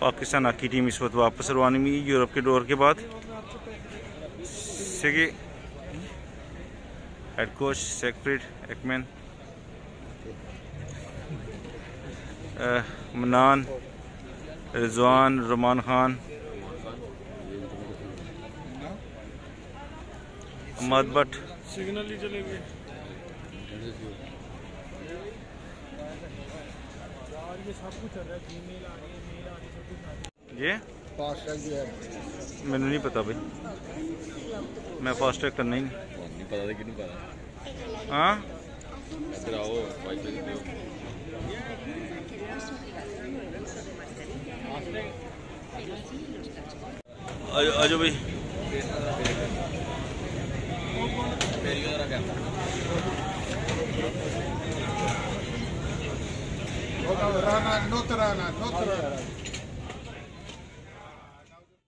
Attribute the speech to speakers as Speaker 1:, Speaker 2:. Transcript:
Speaker 1: Pakistan hockey team इस वक्त वापस रवानी हुई यूरोप के दौर के बाद। हेड कोच सेकफ्रीड एकमैन, मनान, रिजवान, रुमान खान, अहमद भट्ट। सिग्नल ही चले गए। ये मैंने नहीं पता भाई, मैं फास्ट ट्रैक करना ही नहीं पता था कि नहीं पता। हाँ इधर आओ, आजो भाई।
Speaker 2: Rana, not Rana, not Rana.